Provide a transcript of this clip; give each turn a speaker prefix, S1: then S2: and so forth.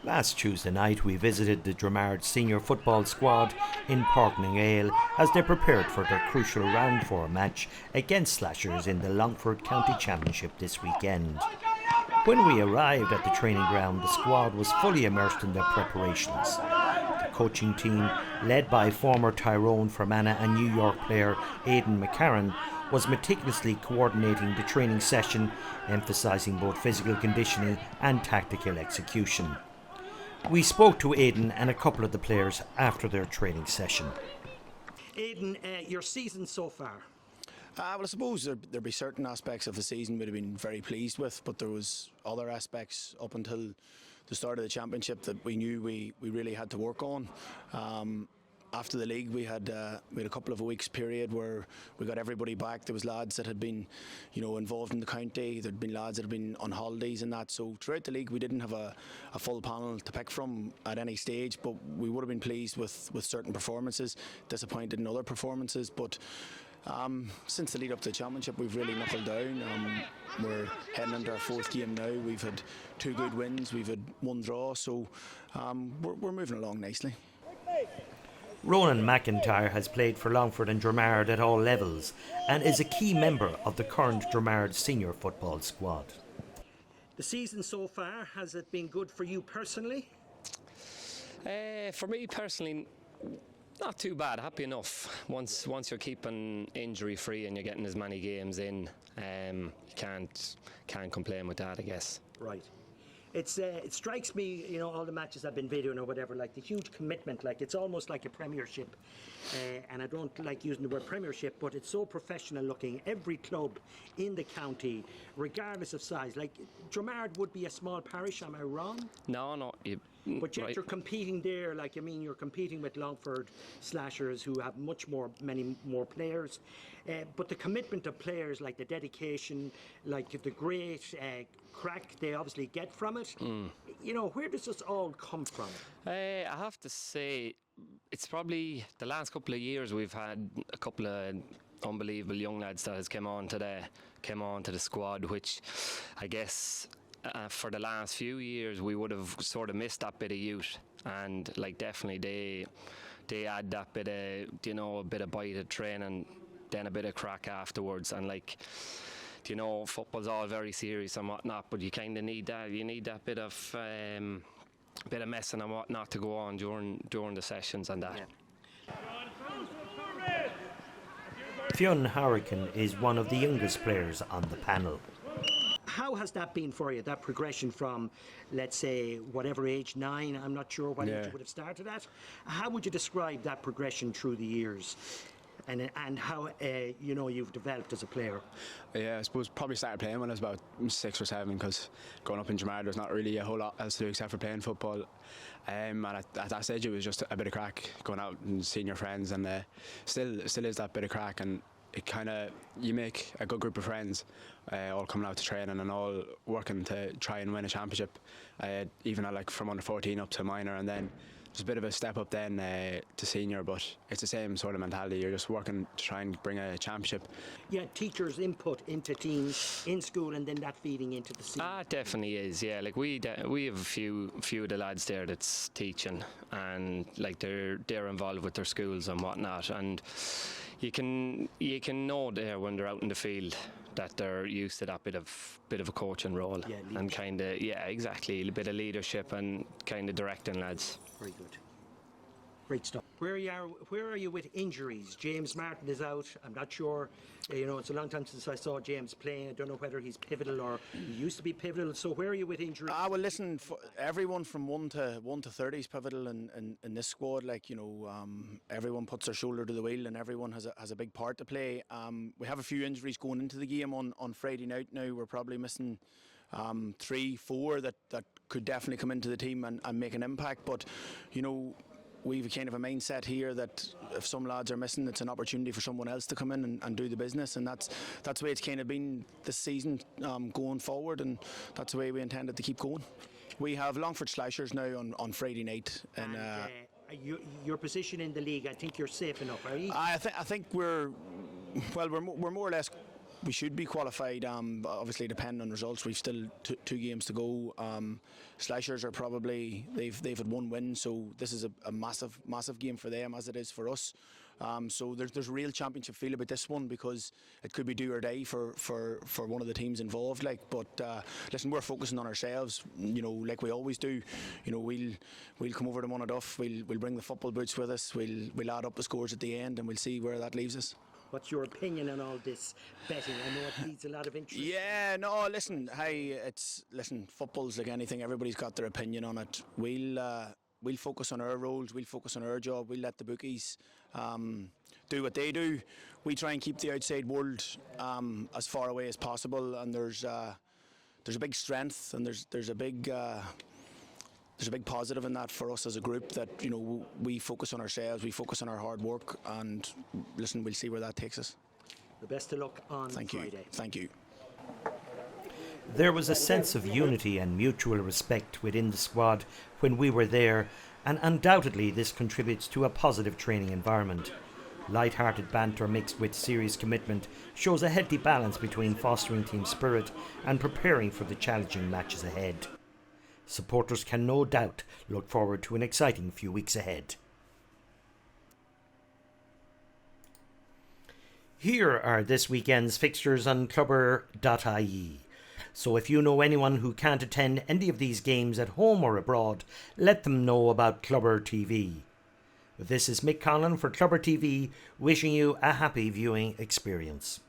S1: Last Tuesday night we visited the Dromard senior football squad in Portningale as they prepared for their crucial round 4 match against Slashers in the Longford County Championship this weekend. When we arrived at the training ground, the squad was fully immersed in their preparations. The coaching team, led by former Tyrone, Fermanagh and New York player Aidan McCarran, was meticulously coordinating the training session, emphasising both physical conditioning and tactical execution. We spoke to Aidan and a couple of the players after their training session.
S2: Aidan, your season so far?
S3: Well, I suppose there'd be certain aspects of the season we'd have been very pleased with, but there was other aspects up until the start of the championship that we knew we really had to work on. After the league, we had a couple of weeks period where we got everybody back. There was lads that had been, involved in the county. There'd been lads that had been on holidays and that. So throughout the league, we didn't have a full panel to pick from at any stage. But we would have been pleased with certain performances, disappointed in other performances. But since the lead up to the championship, we've really knuckled down. We're heading into our 4th game now. We've had 2 good wins. We've had 1 draw. So we're moving along nicely.
S1: Ronan McIntyre has played for Longford and Dromard at all levels and is a key member of the current Dromard senior football squad.
S2: The season so far, has it been good for you personally?
S4: For me personally, not too bad. Happy enough. Once you're keeping injury free and you're getting as many games in, you can't complain with that, I guess.
S2: Right. It strikes me, all the matches I've been videoing or whatever, like the huge commitment, like it's almost like a premiership. And I don't like using the word premiership, but it's so professional looking. Every club in the county, regardless of size, like Dromard would be a small parish, am I wrong?
S4: No.
S2: But yet
S4: right.
S2: You're competing there, you're competing with Longford Slashers who have many more players. But the commitment of players, like the dedication, like the great crack they obviously get from it, where does this all come from?
S4: I have to say, it's probably the last couple of years we've had a couple of unbelievable young lads that has come on to the squad, which I guess for the last few years we would have sort of missed that bit of youth, and definitely they add that bit of a bit of bite of training, then a bit of crack afterwards, and football's all very serious and whatnot, but you kind of need that. You need that bit of messing and whatnot to go on during the sessions and that.
S1: Yeah. Fionn Harrican is one of the youngest players on the panel.
S2: How has that been for you, that progression from, let's say, whatever age, 9, I'm not sure what age you would have started at? How would you describe that progression through the years? And how you've developed as a player?
S5: Yeah, I suppose probably started playing when I was about 6 or 7, because growing up in Dromard there's not really a whole lot else to do except for playing football. And at that stage it was just a bit of crack, going out and seeing your friends, and still is that bit of crack, and it you make a good group of friends, all coming out to training and all working to try and win a championship, even from under 14 up to minor, and then there's a bit of a step up then to senior, but it's the same sort of mentality. You're just working to try and bring a championship.
S2: Yeah, teachers' input into teams in school, and then that feeding into the season.
S4: It definitely is. Yeah, we have a few of the lads there that's teaching, and they're involved with their schools and whatnot, and you can know there when they're out in the field that they're used to that bit of a coaching role, and exactly, a bit of leadership and kind of directing lads.
S2: Very good. Great stuff. Where are you with injuries? James Martin is out. I'm not sure. It's a long time since I saw James playing. I don't know whether he's pivotal or he used to be pivotal. So where are you with injuries?
S3: Well, listen, everyone from 1 to 30 is pivotal in this squad. Everyone puts their shoulder to the wheel, and everyone has a big part to play. We have a few injuries going into the game on Friday night. Now we're probably missing 3, 4 that could definitely come into the team and make an impact. But we've kind of a mindset here that if some lads are missing, it's an opportunity for someone else to come in and do the business, and that's the way it's kind of been this season going forward, and that's the way we intended to keep going. We have Longford Slashers now on Friday night, and
S2: your position in the league, I think you're safe enough, are you?
S3: I think we're more or less we should be qualified. Obviously, depending on results, we've still two games to go. Slashers are probably they've had one win, so this is a massive game for them as it is for us. So there's a real championship feel about this one because it could be do or die for one of the teams involved. But listen, we're focusing on ourselves, like we always do. We'll come over to Monaduff. We'll bring the football boots with us. We'll add up the scores at the end, and we'll see where that leaves us.
S2: What's your opinion on all this betting? I know it needs a lot of interest.
S3: Yeah, no, listen, football's like anything. Everybody's got their opinion on it. We'll focus on our roles. We'll focus on our job. We'll let the bookies do what they do. We try and keep the outside world as far away as possible. And there's a big strength, and there's a big positive in that for us as a group, that we focus on ourselves, we focus on our hard work, and listen, we'll see where that takes us.
S2: The best of luck on Friday.
S3: Thank you.
S1: There was a sense of unity and mutual respect within the squad when we were there, and undoubtedly this contributes to a positive training environment. Light-hearted banter mixed with serious commitment shows a healthy balance between fostering team spirit and preparing for the challenging matches ahead. Supporters can no doubt look forward to an exciting few weeks ahead. Here are this weekend's fixtures on clubber.ie. So if you know anyone who can't attend any of these games at home or abroad, let them know about Clubber TV. This is Mick Conlon for Clubber TV, wishing you a happy viewing experience.